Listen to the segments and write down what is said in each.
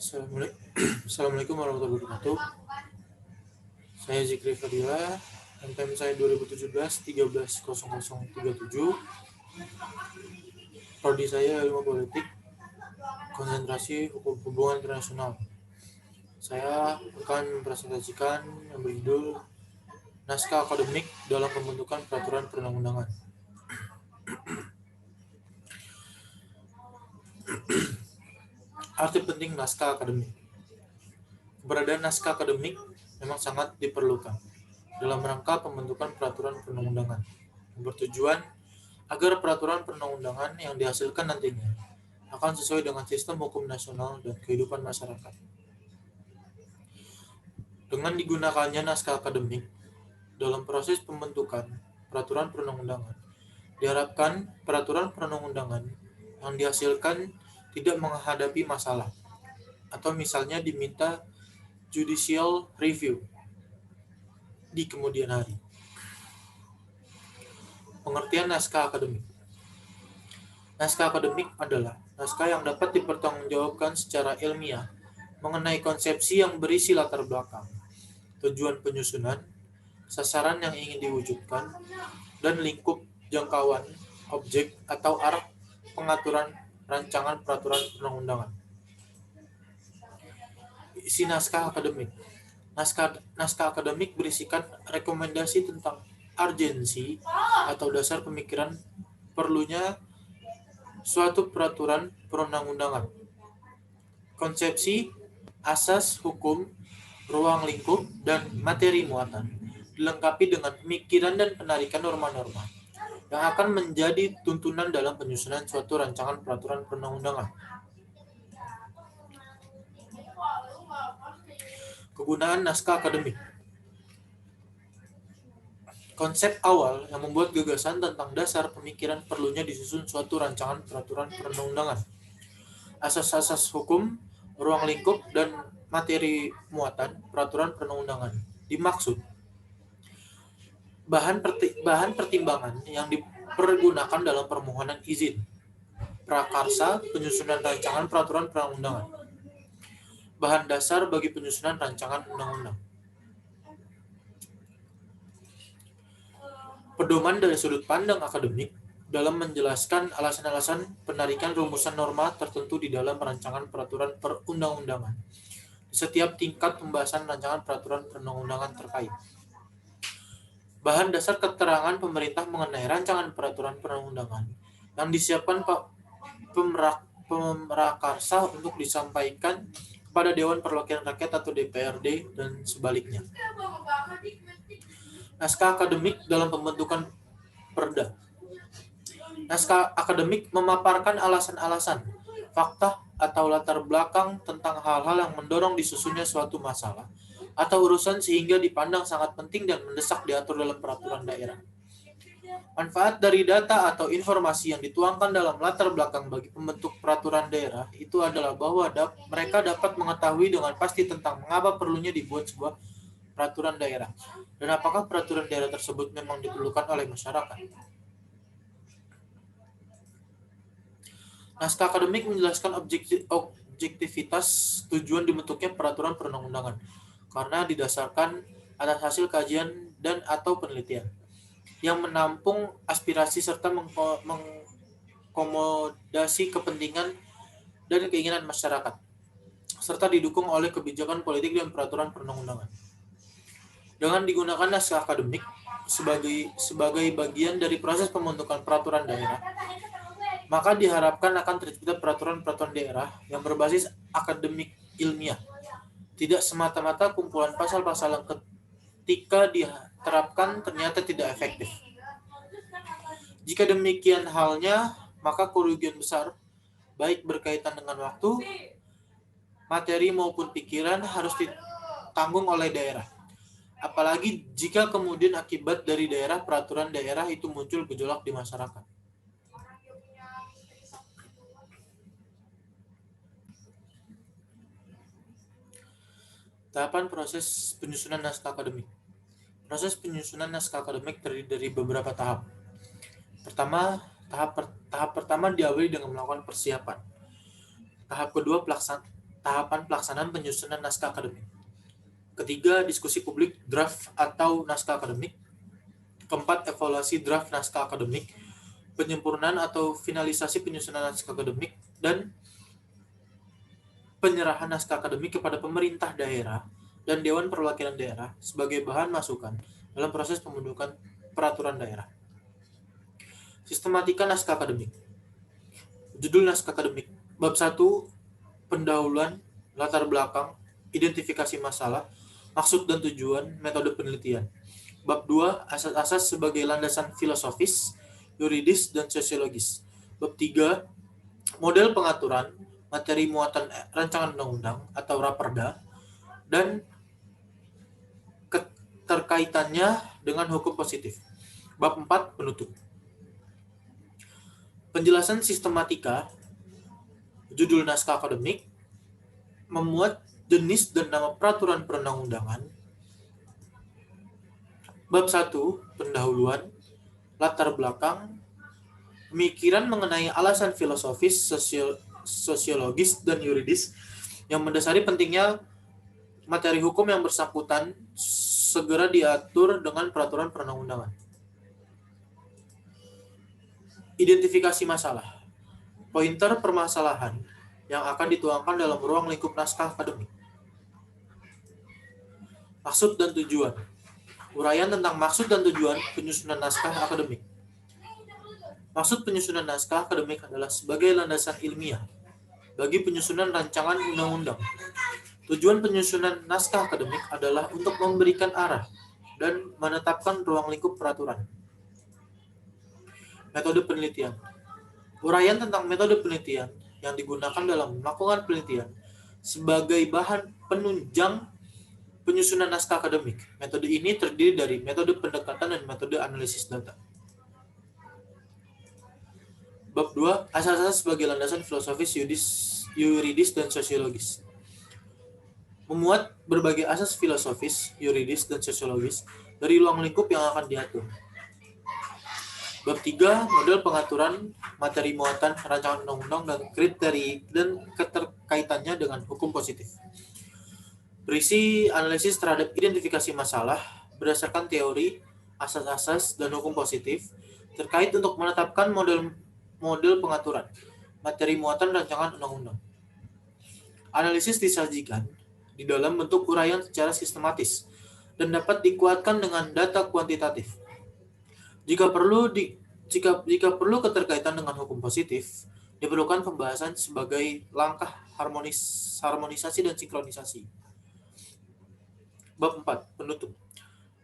Assalamualaikum warahmatullahi wabarakatuh. Saya Zikri Fadila, NPM saya 2017-130037. Prodi saya Ilmu Politik, konsentrasi Hukum Hubungan Internasional. Saya akan mempresentasikan yang berjudul Naskah Akademik dalam Pembentukan Peraturan Perundang-undangan. Arti penting naskah akademik. Keberadaan naskah akademik memang sangat diperlukan dalam rangka pembentukan peraturan perundang-undangan yang bertujuan agar peraturan perundang-undangan yang dihasilkan nantinya akan sesuai dengan sistem hukum nasional dan kehidupan masyarakat. Dengan digunakannya naskah akademik dalam proses pembentukan peraturan perundang-undangan, diharapkan peraturan perundang-undangan yang dihasilkan tidak menghadapi masalah atau misalnya diminta judicial review di kemudian hari. Pengertian naskah akademik. Naskah akademik adalah naskah yang dapat dipertanggungjawabkan secara ilmiah mengenai konsepsi yang berisi latar belakang, tujuan penyusunan, sasaran yang ingin diwujudkan, dan lingkup jangkauan, objek, atau arah pengaturan rancangan peraturan perundang-undangan. Isi naskah akademik. Naskah akademik berisikan rekomendasi tentang urgensi atau dasar pemikiran perlunya suatu peraturan perundang-undangan, konsepsi, asas hukum, ruang lingkup, dan materi muatan, dilengkapi dengan pemikiran dan penarikan norma-norma yang akan menjadi tuntunan dalam penyusunan suatu rancangan peraturan perundang-undangan. Kegunaan naskah akademik. Konsep awal yang membuat gagasan tentang dasar pemikiran perlunya disusun suatu rancangan peraturan perundang-undangan. Asas-asas hukum, ruang lingkup, dan materi muatan peraturan perundang-undangan. Dimaksud bahan pertimbangan yang dipergunakan dalam permohonan izin, prakarsa penyusunan rancangan peraturan perundang-undangan, bahan dasar bagi penyusunan rancangan undang-undang. Pedoman dari sudut pandang akademik dalam menjelaskan alasan-alasan penarikan rumusan norma tertentu di dalam rancangan peraturan perundang-undangan di setiap tingkat pembahasan rancangan peraturan perundang-undangan terkait. Bahan dasar keterangan pemerintah mengenai rancangan peraturan perundang-undangan yang disiapkan pemrakarsa untuk disampaikan kepada Dewan Perwakilan Rakyat atau DPRD dan sebaliknya. Naskah akademik dalam pembentukan perda. Naskah akademik memaparkan alasan-alasan, fakta, atau latar belakang tentang hal-hal yang mendorong disusunnya suatu masalah atau urusan sehingga dipandang sangat penting dan mendesak diatur dalam peraturan daerah. Manfaat dari data atau informasi yang dituangkan dalam latar belakang bagi pembentuk peraturan daerah itu adalah bahwa mereka dapat mengetahui dengan pasti tentang mengapa perlunya dibuat sebuah peraturan daerah dan apakah peraturan daerah tersebut memang diperlukan oleh masyarakat. Naskah akademik menjelaskan objektivitas tujuan dibentuknya peraturan perundang-undangan karena didasarkan atas hasil kajian dan atau penelitian yang menampung aspirasi serta mengkomodasi kepentingan dan keinginan masyarakat serta didukung oleh kebijakan politik dan peraturan perundang-undangan. Dengan digunakan naskah akademik sebagai bagian dari proses pembentukan peraturan daerah, maka diharapkan akan tercipta peraturan-peraturan daerah yang berbasis akademik ilmiah, tidak semata-mata kumpulan pasal-pasal yang ketika diterapkan ternyata tidak efektif. Jika demikian halnya, maka kerugian besar, baik berkaitan dengan waktu, materi maupun pikiran harus ditanggung oleh daerah. Apalagi jika kemudian akibat dari peraturan daerah itu muncul gejolak di masyarakat. Tahapan proses penyusunan naskah akademik. Proses penyusunan naskah akademik terdiri dari beberapa tahap. Tahap pertama diawali dengan melakukan persiapan. Tahap kedua tahapan pelaksanaan penyusunan naskah akademik. Ketiga, diskusi publik draft atau naskah akademik. Keempat, evaluasi draft naskah akademik, penyempurnaan atau finalisasi penyusunan naskah akademik, dan penyerahan naskah akademik kepada pemerintah daerah dan Dewan Perwakilan Daerah sebagai bahan masukan dalam proses pembentukan peraturan daerah. Sistematika naskah akademik. Judul naskah akademik. Bab 1, pendahuluan, latar belakang, identifikasi masalah, maksud dan tujuan, metode penelitian. Bab 2, asas-asas sebagai landasan filosofis, yuridis, dan sosiologis. Bab 3, model pengaturan, materi muatan rancangan undang-undang atau raperda, dan keterkaitannya dengan hukum positif. Bab 4, penutup. Penjelasan sistematika, judul naskah akademik, memuat jenis dan nama peraturan perundang-undangan. Bab 1, pendahuluan, latar belakang, pemikiran mengenai alasan filosofis, sosiologis, dan yuridis yang mendasari pentingnya materi hukum yang bersangkutan segera diatur dengan peraturan perundang-undangan. Identifikasi masalah, pointer permasalahan yang akan dituangkan dalam ruang lingkup naskah akademik. Maksud dan tujuan, uraian tentang maksud dan tujuan penyusunan naskah akademik. Maksud penyusunan naskah akademik adalah sebagai landasan ilmiah bagi penyusunan rancangan undang-undang. Tujuan penyusunan naskah akademik adalah untuk memberikan arah dan menetapkan ruang lingkup peraturan. Metode penelitian. Uraian tentang metode penelitian yang digunakan dalam melakukan penelitian sebagai bahan penunjang penyusunan naskah akademik. Metode ini terdiri dari metode pendekatan dan metode analisis data. Bab 2, asas-asas sebagai landasan filosofis, yuridis, dan sosiologis. Memuat berbagai asas filosofis, yuridis, dan sosiologis dari ruang lingkup yang akan diatur. Bab 3, model pengaturan, materi muatan rancangan undang-undang, dan kriteria dan keterkaitannya dengan hukum positif. Berisi analisis terhadap identifikasi masalah berdasarkan teori, asas-asas, dan hukum positif terkait untuk menetapkan model pengaturan, materi muatan rancangan undang-undang. Analisis disajikan di dalam bentuk uraian secara sistematis dan dapat dikuatkan dengan data kuantitatif. Jika perlu keterkaitan dengan hukum positif, diperlukan pembahasan sebagai langkah harmonisasi dan sinkronisasi. Bab 4, penutup.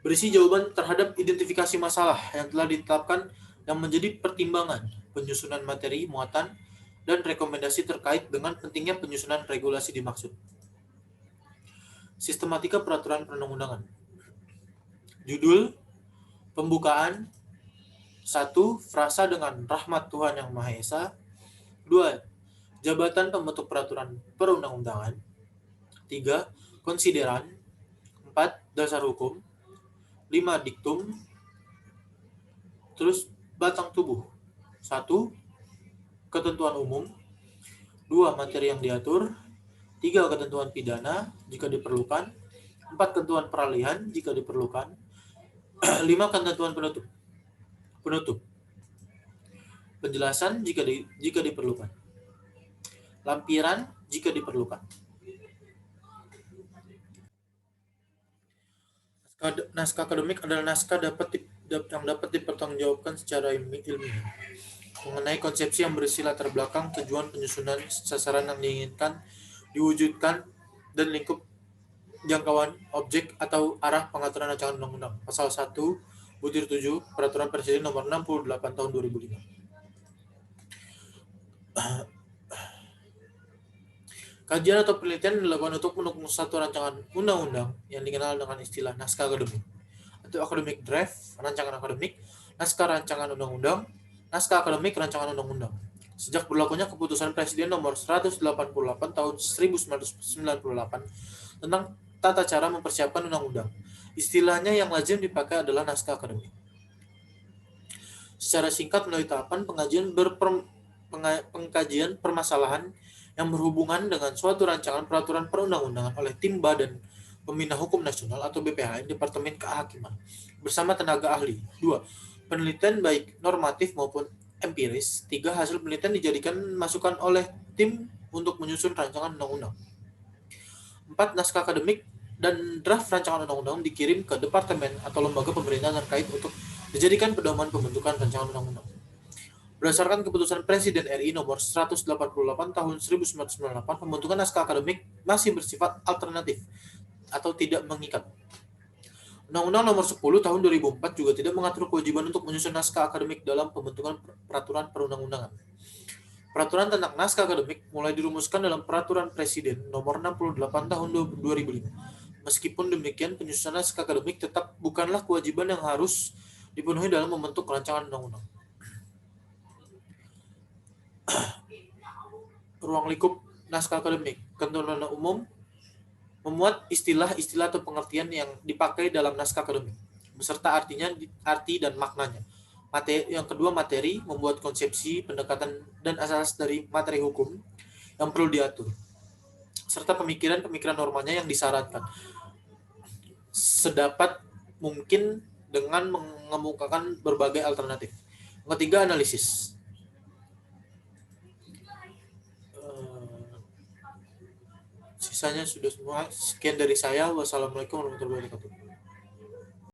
Berisi jawaban terhadap identifikasi masalah yang telah ditetapkan dan menjadi pertimbangan penyusunan materi, muatan, dan rekomendasi terkait dengan pentingnya penyusunan regulasi dimaksud. Sistematika peraturan perundang-undangan. Judul, pembukaan. 1. Frasa dengan rahmat Tuhan Yang Maha Esa. 2. Jabatan pembentuk peraturan perundang-undangan. 3. Konsideran. 4. Dasar hukum. 5. Diktum. Terus batang tubuh. 1. Ketentuan umum. 2. Materi yang diatur. 3. Ketentuan pidana jika diperlukan. 4. Ketentuan peralihan jika diperlukan. 5. Ketentuan penutup. Penjelasan jika diperlukan. Lampiran jika diperlukan. Naskah akademik adalah naskah yang dapat dipertanggungjawabkan secara ilmiah mengenai konsepsi yang berisi latar belakang, tujuan penyusunan, sasaran yang diinginkan diwujudkan, dan lingkup jangkauan objek atau arah pengaturan rancangan undang-undang. Pasal 1 Butir 7 Peraturan Presiden Nomor 68 Tahun 2005. Kajian atau penelitian dilakukan untuk mendukung satu rancangan undang-undang yang dikenal dengan istilah naskah akademik atau academic draft, rancangan akademik, naskah rancangan undang-undang, naskah akademik rancangan undang-undang. Sejak berlakunya keputusan Presiden Nomor 188 Tahun 1998 tentang tata cara mempersiapkan undang-undang, istilahnya yang lazim dipakai adalah naskah akademik. Secara singkat, melalui tahapan pengkajian permasalahan yang berhubungan dengan suatu rancangan peraturan perundang-undangan oleh tim Badan Pembina Hukum Nasional atau BPHN Departemen Kehakiman bersama tenaga ahli. 2. Penelitian baik normatif maupun empiris. 3. Hasil penelitian dijadikan masukan oleh tim untuk menyusun rancangan undang-undang. 4. Naskah akademik dan draft rancangan undang-undang dikirim ke departemen atau lembaga pemerintahan terkait untuk dijadikan pedoman pembentukan rancangan undang-undang. Berdasarkan keputusan Presiden RI nomor 188 tahun 1998, pembentukan naskah akademik masih bersifat alternatif atau tidak mengikat. Undang-Undang nomor 10 tahun 2004 juga tidak mengatur kewajiban untuk menyusun naskah akademik dalam pembentukan peraturan perundang-undangan. Peraturan tentang naskah akademik mulai dirumuskan dalam Peraturan Presiden nomor 68 tahun 2005. Meskipun demikian, penyusunan naskah akademik tetap bukanlah kewajiban yang harus dipenuhi dalam membentuk rancangan undang-undang. Ruang lingkup naskah akademik. Ketentuan umum memuat istilah-istilah atau pengertian yang dipakai dalam naskah akademik beserta arti dan maknanya. Yang kedua, materi, membuat konsepsi, pendekatan dan asas dari materi hukum yang perlu diatur serta pemikiran-pemikiran normanya yang disyaratkan sedapat mungkin dengan mengemukakan berbagai alternatif. Yang ketiga, analisis. Sisanya sudah semua. Sekian dari saya. Wassalamualaikum warahmatullahi wabarakatuh.